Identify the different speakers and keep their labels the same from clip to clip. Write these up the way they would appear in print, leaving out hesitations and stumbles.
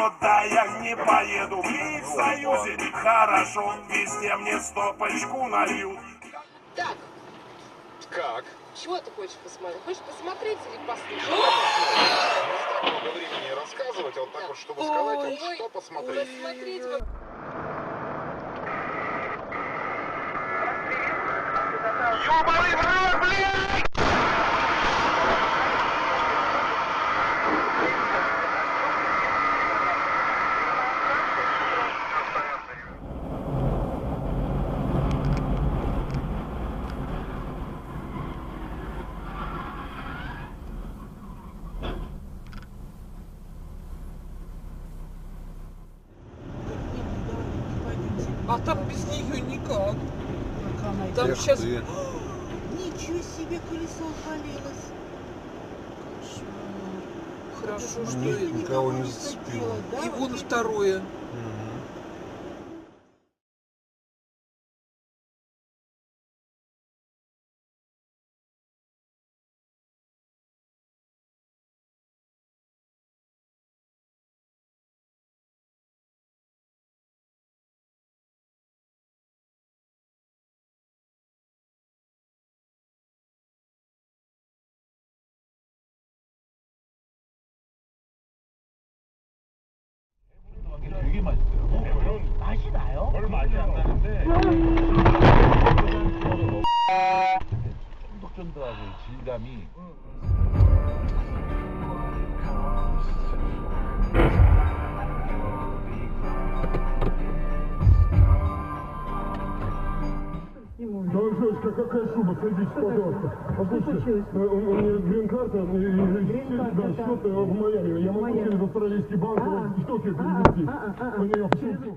Speaker 1: никуда я не поеду. Мне в Союзе хорошо, везде мне стопочку нальют.
Speaker 2: Так.
Speaker 3: Как?
Speaker 2: Чего ты хочешь посмотреть? Хочешь посмотреть или послушать?
Speaker 3: Так много времени рассказывать, а вот так вот, чтобы сказать, вот что посмотреть.
Speaker 2: Посмотреть.
Speaker 1: Ёбаный в рот, блядь!
Speaker 4: А там без нее никак. Там сейчас...
Speaker 5: Ничего себе, колесо отвалилось.
Speaker 4: Хорошо, что
Speaker 5: Машина
Speaker 4: это.
Speaker 5: никого не зацепило.
Speaker 4: И вон второе.
Speaker 6: 되게 맛있어요. 맛이 나요? 별로 맛이 안 나는데 쫀득쫀득하고 질감이
Speaker 7: Девушка, какая шуба? Садитесь, пожалуйста. Послушайте, у меня грин-карта, да, счет в Майами. Я могу через австралийский банк в Токио перевести. У нее почему-то...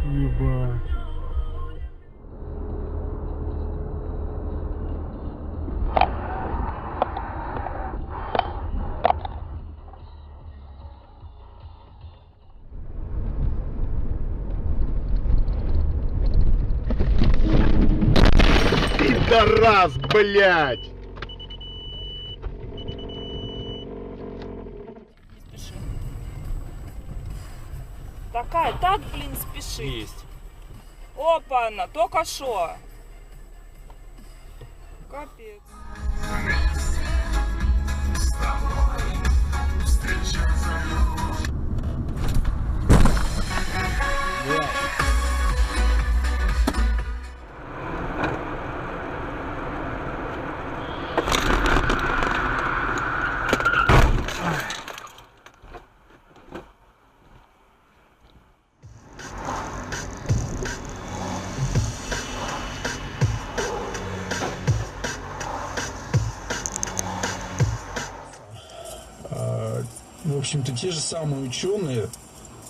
Speaker 7: Ебать.
Speaker 3: Пидорас, блядь!
Speaker 8: Спеши. Такая, так, блин, спешит.
Speaker 6: Есть.
Speaker 8: Опа, она, только шо. Капец.
Speaker 9: В общем-то, те же самые ученые,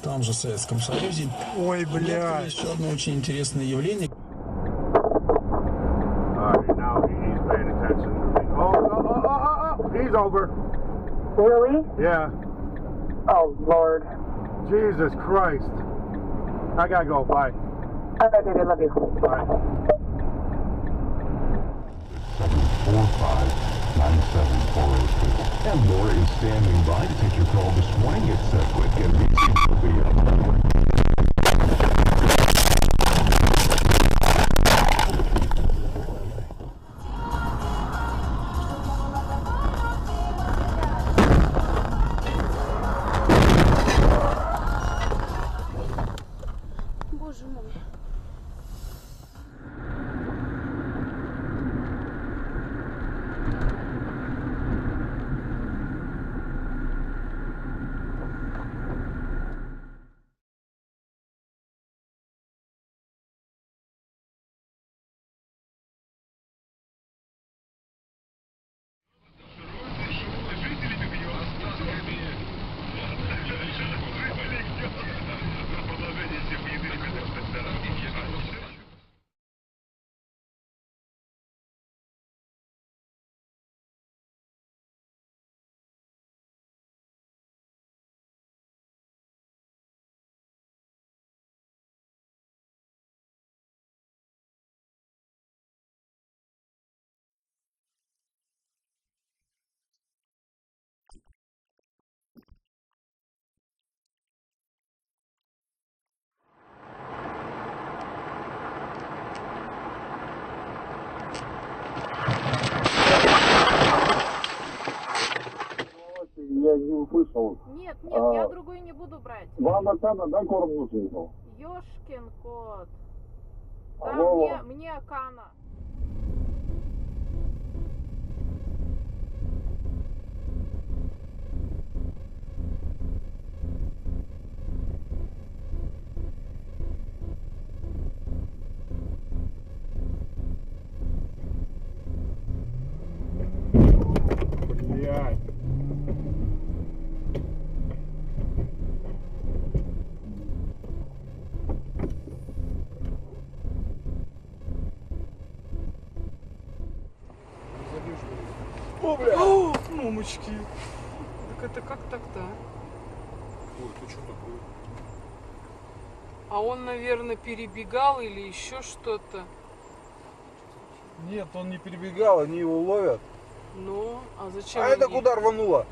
Speaker 9: там же в Советском Союзе.
Speaker 7: Ой, бля.
Speaker 9: Еще одно очень интересное явление.
Speaker 3: He's over.
Speaker 10: Really?
Speaker 3: Yeah.
Speaker 10: Oh, Lord.
Speaker 3: Jesus Christ. I gotta go. Bye.
Speaker 10: All right, baby, love you.
Speaker 3: Bye.
Speaker 11: 745-97402. And Laura is standing by to take your call this morning. It's quick and easy. She'll be on the way.
Speaker 5: Боже мой.
Speaker 12: зовут.
Speaker 5: Нет,
Speaker 12: А,
Speaker 5: я другой не буду брать.
Speaker 12: Вам Оксана, да, корм нужен был?
Speaker 5: Ёшкин кот.
Speaker 12: А
Speaker 5: Да,
Speaker 12: Вова?
Speaker 5: мне Акана.
Speaker 12: Блядь.
Speaker 4: О, бля! О, мамочки! Так это как так-то?
Speaker 3: Ой, ты что такое?
Speaker 4: А он, наверное, перебегал или еще что-то.
Speaker 13: Нет, он не перебегал, они его ловят.
Speaker 4: Ну, а зачем?
Speaker 13: А это
Speaker 4: они-
Speaker 13: куда рвануло?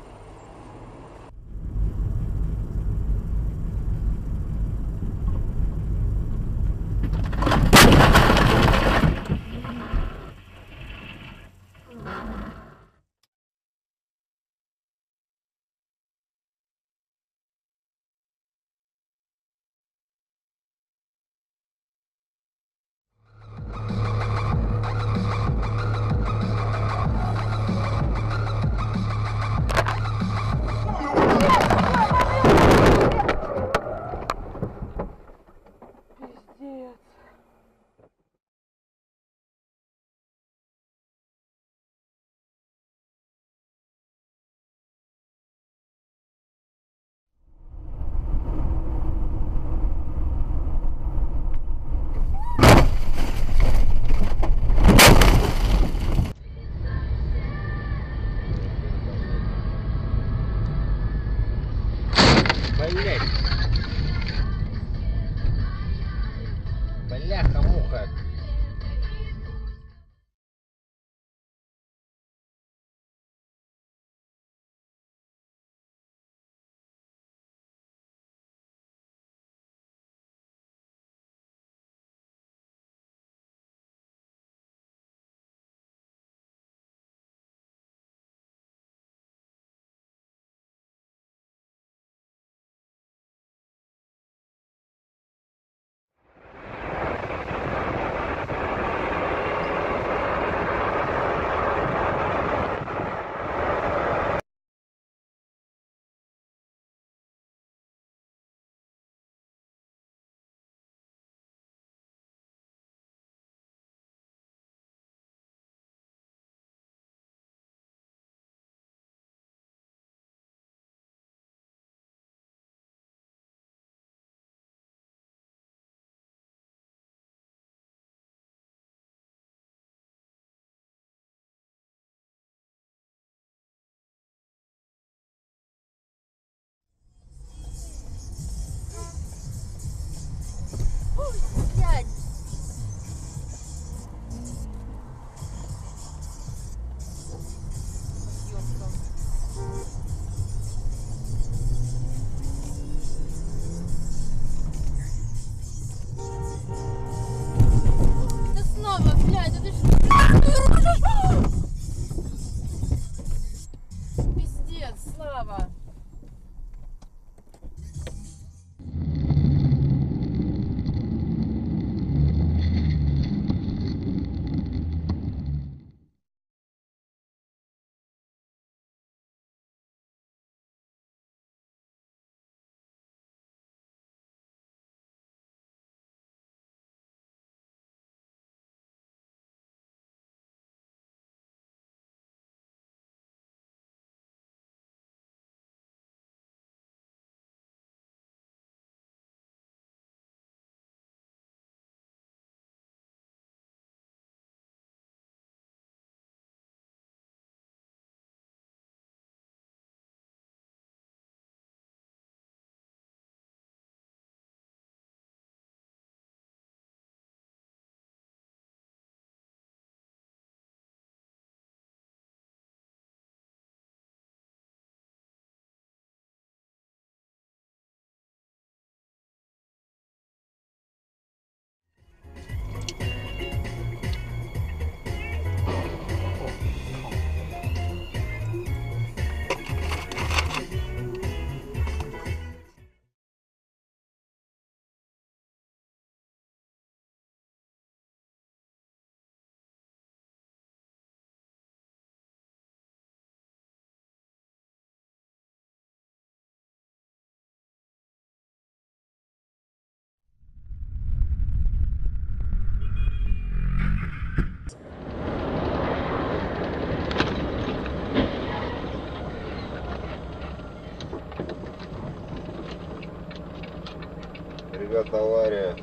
Speaker 3: ребят, авария.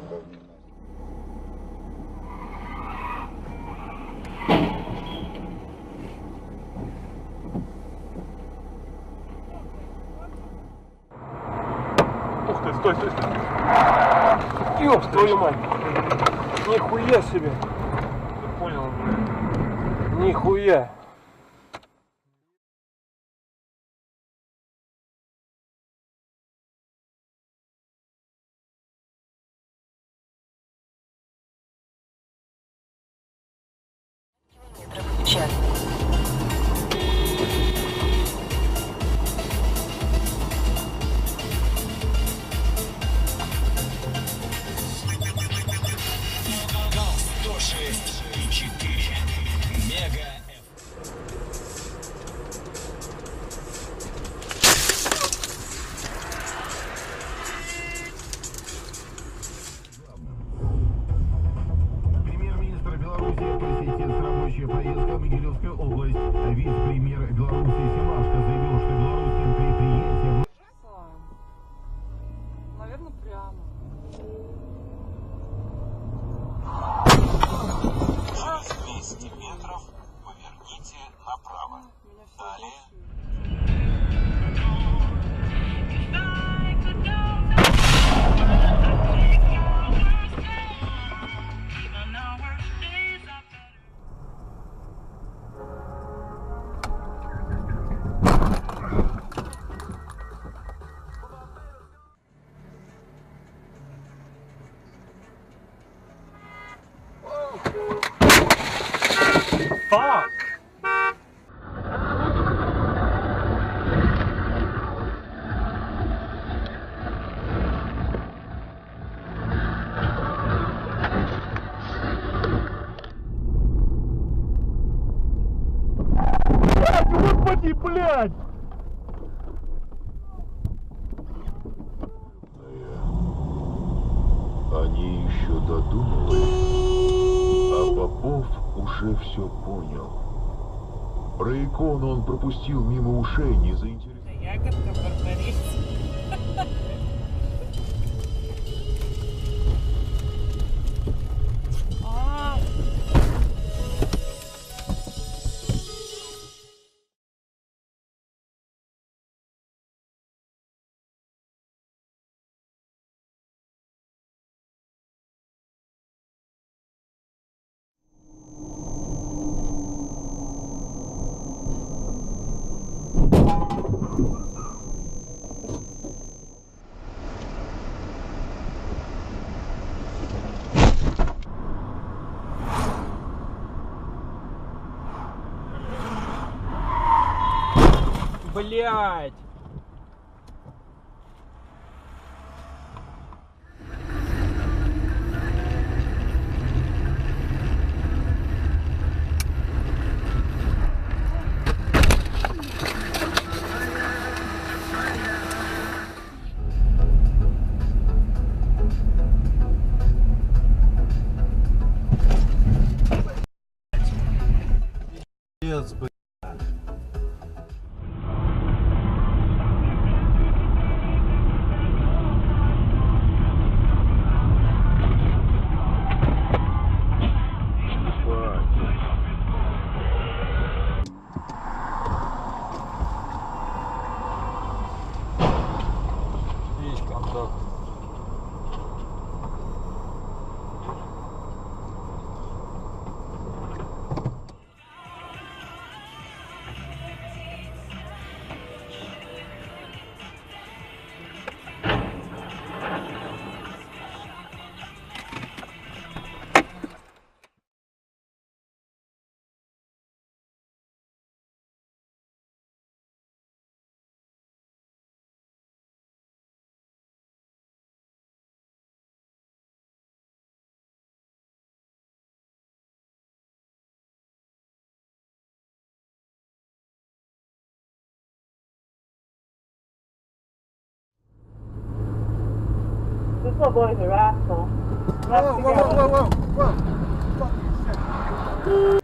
Speaker 7: Ух ты, стой, стой, стой. Ёб твою мать. Нихуя себе. Ты понял, блядь. Нихуя.
Speaker 11: Премьер-министр Беларуси посетит рабочая поездка в Могилевскую область. Вице-премьер Беларуси Семашко заявил, что белорусским предприятиям...
Speaker 4: Наверное, прямо.
Speaker 1: Через 200 метров поверните направо. Далее.
Speaker 7: Fuck! Господи, блядь!
Speaker 11: Они еще додумывают, а Попов уже все понял. Про икону он пропустил мимо ушей, не заинтересовался.
Speaker 8: Ягодка барбарис.
Speaker 7: Блядь! Пиздец, блядь. Есть контакт.
Speaker 10: This little boy's a rascal.
Speaker 13: Whoa, whoa, whoa, whoa, whoa, whoa. Fucking shit.